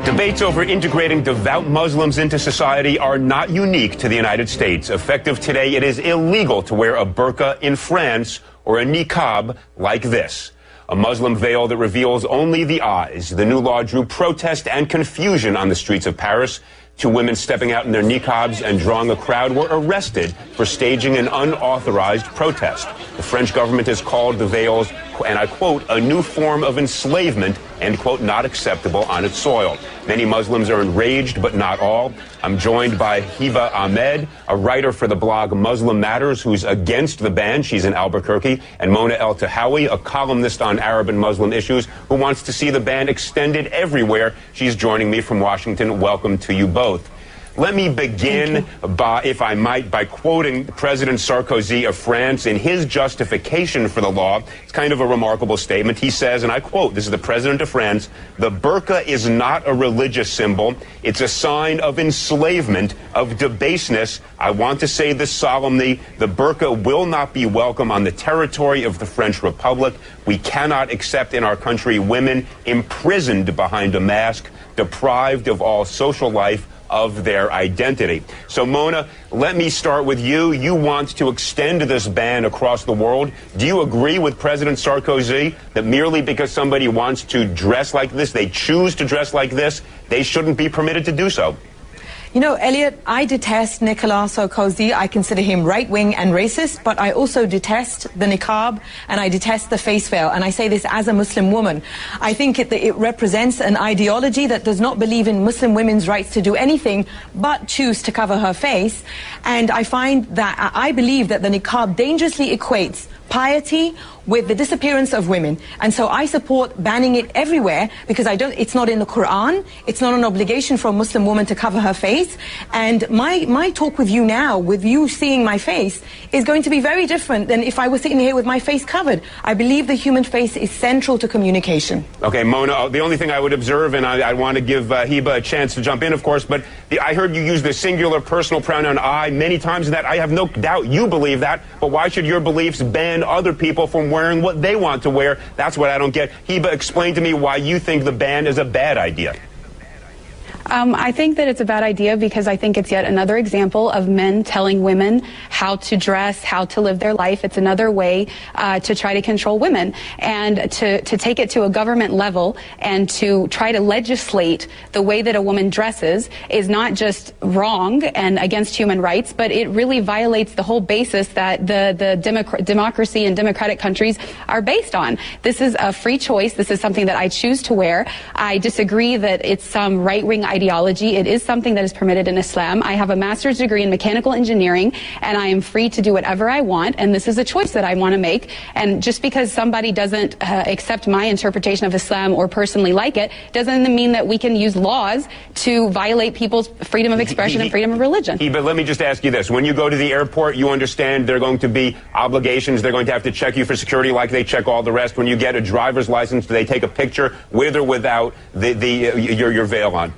Debates over integrating devout Muslims into society are not unique to the United States. Effective today, it is illegal to wear a burqa in France or a niqab like this, a Muslim veil that reveals only the eyes. The new law drew protest and confusion on the streets of Paris. Two women stepping out in their niqabs and drawing a crowd were arrested for staging an unauthorized protest. The French government has called the veils, and I quote, a new form of enslavement, end quote, not acceptable on its soil. Many Muslims are enraged, but not all. I'm joined by Hiba Ahmed, a writer for the blog Muslim Matters, who's against the ban. She's in Albuquerque. And Mona El Tahawi, a columnist on Arab and Muslim issues, who wants to see the ban extended everywhere. She's joining me from Washington. Welcome to you both. Let me begin, if I might, by quoting President Sarkozy of France in his justification for the law. It's kind of a remarkable statement. He says, and I quote, this is the President of France, "The burqa is not a religious symbol. It's a sign of enslavement, of debaseness. I want to say this solemnly. The burqa will not be welcome on the territory of the French Republic. We cannot accept in our country women imprisoned behind a mask, deprived of all social life, of their identity." So, Mona, let me start with you. You want to extend this ban across the world. Do you agree with President Sarkozy that merely because somebody wants to dress like this, they choose to dress like this, they shouldn't be permitted to do so? You know, Elliot, I detest Nicolas Sarkozy. I consider him right-wing and racist, but I also detest the niqab and I detest the face veil. And I say this as a Muslim woman. I think it represents an ideology that does not believe in Muslim women's rights to do anything but choose to cover her face. And I find that I believe that the niqab dangerously equates piety with the disappearance of women. And so I support banning it everywhere because it's not in the Quran. It's not an obligation for a Muslim woman to cover her face. And my talk with you now, with you seeing my face, is going to be very different than if I was sitting here with my face covered. I believe the human face is central to communication. Okay, Mona, the only thing I would observe, and I want to give Hiba a chance to jump in, of course, but I heard you use the singular personal pronoun I many times, and that I have no doubt you believe that, but why should your beliefs ban other people from wearing what they want to wear? That's what I don't get. Hiba, explain to me why you think the ban is a bad idea. I think that it's a bad idea because I think it's yet another example of men telling women how to dress, how to live their life. It's another way to try to control women. And to take it to a government level and to try to legislate the way that a woman dresses is not just wrong and against human rights, but it really violates the whole basis that the democracy and democratic countries are based on. This is a free choice. This is something that I choose to wear. I disagree that it's some right-wing ideology. It is something that is permitted in Islam. I have a master's degree in mechanical engineering, and I am free to do whatever I want, and this is a choice that I want to make. And just because somebody doesn't accept my interpretation of Islam or personally like it, doesn't mean that we can use laws to violate people's freedom of expression and freedom of religion. But let me just ask you this. When you go to the airport, you understand there are going to be obligations. They're going to have to check you for security like they check all the rest. When you get a driver's license, do they take a picture with or without your veil on?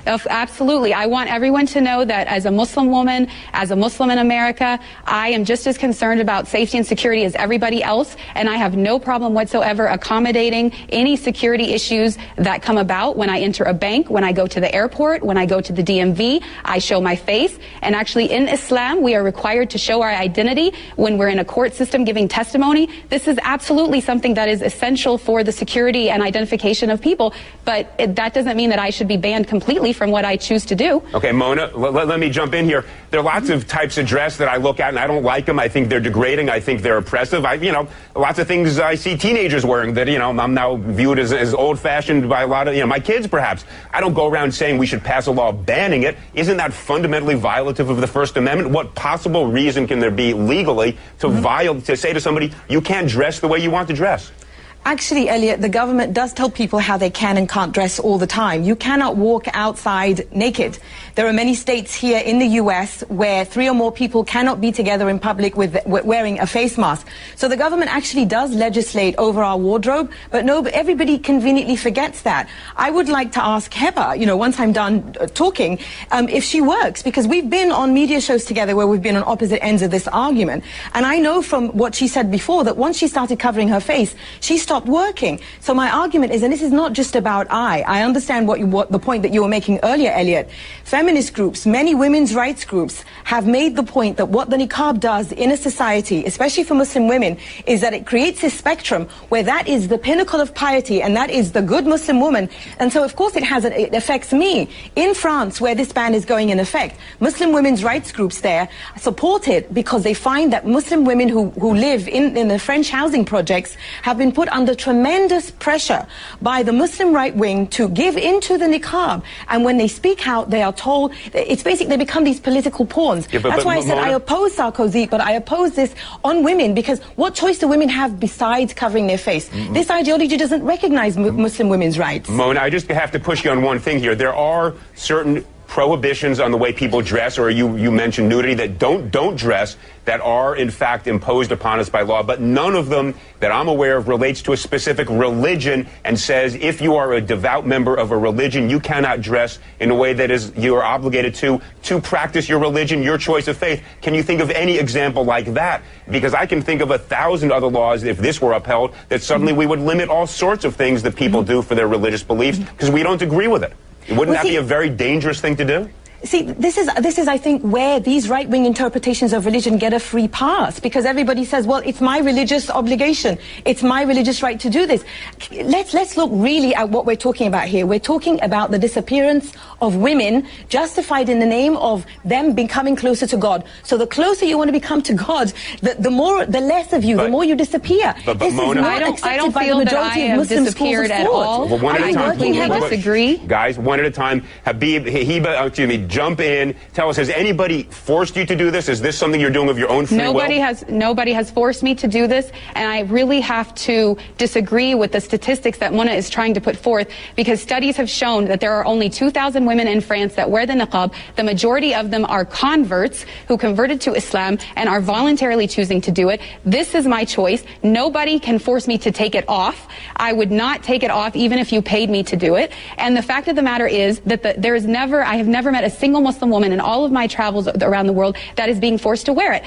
Absolutely. I want everyone to know that as a Muslim woman, as a Muslim in America, I am just as concerned about safety and security as everybody else, and I have no problem whatsoever accommodating any security issues that come about when I enter a bank, when I go to the airport, when I go to the DMV. I show my face, and actually in Islam, we are required to show our identity when we're in a court system giving testimony. This is absolutely something that is essential for the security and identification of people, but that doesn't mean that I should be banned completely from what I choose to do. Okay, Mona, let me jump in here. There are lots of types of dress that I look at and I don't like them. I think they're degrading. I think they're oppressive. Lots of things I see teenagers wearing that, I'm now viewed as old-fashioned by a lot of, my kids perhaps. I don't go around saying we should pass a law banning it. Isn't that fundamentally violative of the First Amendment? What possible reason can there be legally to say to somebody, you can't dress the way you want to dress? Actually, Elliot, the government does tell people how they can and can't dress all the time. You cannot walk outside naked. There are many states here in the U.S. where 3 or more people cannot be together in public with wearing a face mask. So the government actually does legislate over our wardrobe, but everybody conveniently forgets that. I would like to ask Hiba, once I'm done talking, if she works, because we've been on media shows together where we've been on opposite ends of this argument. And I know from what she said before that once she started covering her face, she started stopped working. So my argument is, and this is not just about I understand what the point that you were making earlier, Elliot. Feminist groups, many women's rights groups have made the point that what the niqab does in a society, especially for Muslim women, is that it creates this spectrum where that is the pinnacle of piety and that is the good Muslim woman. And so of course it affects me. In France, where this ban is going in effect, Muslim women's rights groups there support it because they find that Muslim women who live in the French housing projects have been put under tremendous pressure by the Muslim right wing to give into the niqab. And when they speak out, they are told, it's basically, they become these political pawns. Yeah, that's why I said I oppose Sarkozy, but I oppose this on women, because what choice do women have besides covering their face? This ideology doesn't recognize Muslim women's rights. Mona, I just have to push you on one thing here. There are certain prohibitions on the way people dress, or you mentioned nudity, that don't dress, that are in fact imposed upon us by law, but none of them that I'm aware of relates to a specific religion and says if you are a devout member of a religion, you cannot dress in a way that is you are obligated to practice your religion, your choice of faith. Can you think of any example like that? Because I can think of 1,000 other laws, if this were upheld, that suddenly we would limit all sorts of things that people do for their religious beliefs because we don't agree with it. Wouldn't that be a very dangerous thing to do? See, this is, I think, where these right-wing interpretations of religion get a free pass, because everybody says, well, it's my religious obligation. It's my religious right to do this. Let's look really at what we're talking about here. We're talking about the disappearance of women justified in the name of them becoming closer to God. So the closer you want to become to God, the less of you, the more you disappear. But this Mona, is not accepted by the majority of Muslim schools of thought. Well, one at a time. I disagree. Guys, one at a time. Habib, Hiba, excuse me, jump in. Tell us, has anybody forced you to do this? Is this something you're doing of your own free will? Nobody has forced me to do this, and I really have to disagree with the statistics that Mona is trying to put forth, because studies have shown that there are only 2,000 women in France that wear the niqab. The majority of them are converts who converted to Islam and are voluntarily choosing to do it. This is my choice. Nobody can force me to take it off. I would not take it off even if you paid me to do it. And the fact of the matter is that I have never met a single Muslim woman in all of my travels around the world that is being forced to wear it.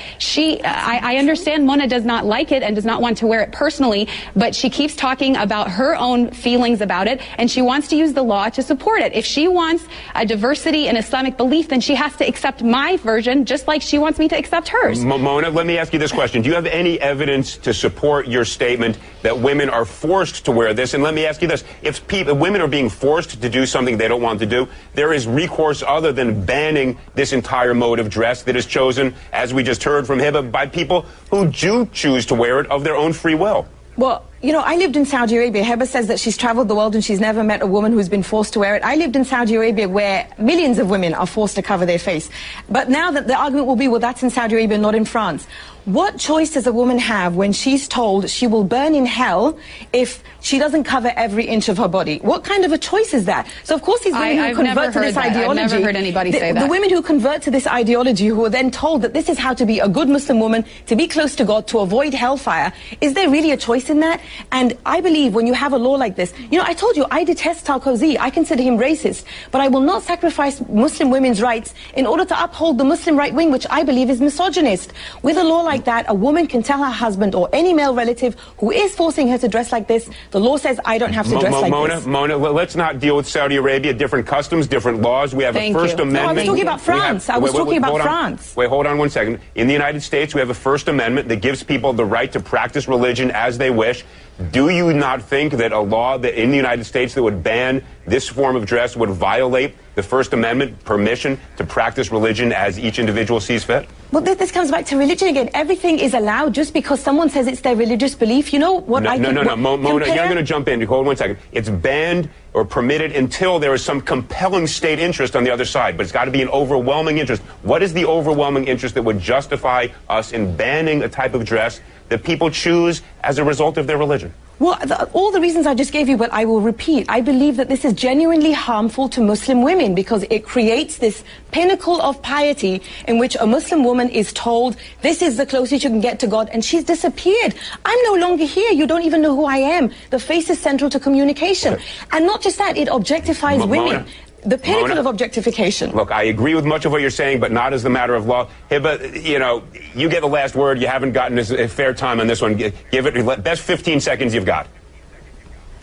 I understand Mona does not like it and does not want to wear it personally, but she keeps talking about her own feelings about it, and she wants to use the law to support it. If she wants a diversity in Islamic belief, then she has to accept my version, just like she wants me to accept hers. Mona, let me ask you this question. Do you have any evidence to support your statement that women are forced to wear this? And let me ask you this. If women are being forced to do something they don't want to do, there is recourse other than banning this entire mode of dress that is chosen, as we just heard from Hiba, by people who do choose to wear it of their own free will. Well, you know, I lived in Saudi Arabia. Heba says that she's traveled the world and she's never met a woman who's been forced to wear it. I lived in Saudi Arabia where millions of women are forced to cover their face. But now that the argument will be, well, that's in Saudi Arabia, not in France. What choice does a woman have when she's told she will burn in hell if she doesn't cover every inch of her body? What kind of a choice is that? So, of course, these women who convert to this ideology... I've never heard anybody say that. The women who convert to this ideology, who are then told that this is how to be a good Muslim woman, to be close to God, to avoid hellfire, is there really a choice in that? And I believe when you have a law like this... You know, I told you, I detest Sarkozy. I consider him racist. But I will not sacrifice Muslim women's rights in order to uphold the Muslim right wing, which I believe is misogynist. With a law like that, a woman can tell her husband or any male relative who is forcing her to dress like this, the law says I don't have to dress like this. Mona, let's not deal with Saudi Arabia. Different customs, different laws. We have a First Amendment. No, I was talking about France. I was talking about France. Wait, hold on one second. In the United States, we have a First Amendment that gives people the right to practice religion as they wish. Do you not think that a law that in the United States that would ban this form of dress would violate the First Amendment permission to practice religion as each individual sees fit? Well, this comes back to religion again. Everything is allowed just because someone says it's their religious belief. You know what I think? No. Mona, you're going to jump in. Hold one second. It's banned or permitted until there is some compelling state interest on the other side, but it's got to be an overwhelming interest. What is the overwhelming interest that would justify us in banning a type of dress that people choose as a result of their religion? Well, all the reasons I just gave you, but I will repeat. I believe that this is genuinely harmful to Muslim women because it creates this pinnacle of piety in which a Muslim woman is told, this is the closest you can get to God, and she's disappeared. I'm no longer here. You don't even know who I am. The face is central to communication. Okay. And not just that, it objectifies women. The pinnacle of objectification. Look, I agree with much of what you're saying, but not as the matter of law. Hiba, you know, you get the last word. You haven't gotten a fair time on this one. Give it best 15 seconds you've got.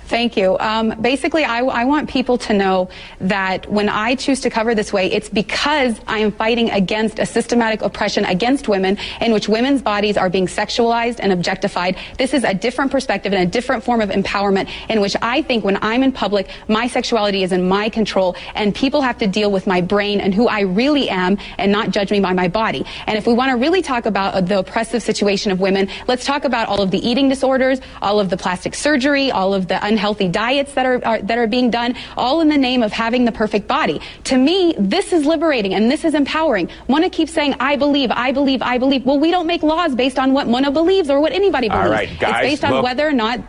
Thank you. Basically, I want people to know that when I choose to cover this way, it's because I am fighting against a systematic oppression against women in which women's bodies are being sexualized and objectified. This is a different perspective and a different form of empowerment in which I think when I'm in public, my sexuality is in my control and people have to deal with my brain and who I really am and not judge me by my body. And if we want to really talk about the oppressive situation of women, let's talk about all of the eating disorders, all of the plastic surgery, all of the unhealthy diets that are being done, all in the name of having the perfect body. To me, this is liberating and this is empowering. Mona keeps saying, I believe, I believe, I believe. Well, we don't make laws based on what Mona believes or what anybody believes. All right, guys, it's based on whether or not.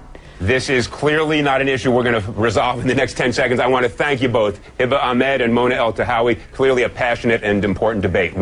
This is clearly not an issue we're going to resolve in the next 10 seconds. I want to thank you both, Hiba Ahmed and Mona El Tahawi. Clearly a passionate and important debate.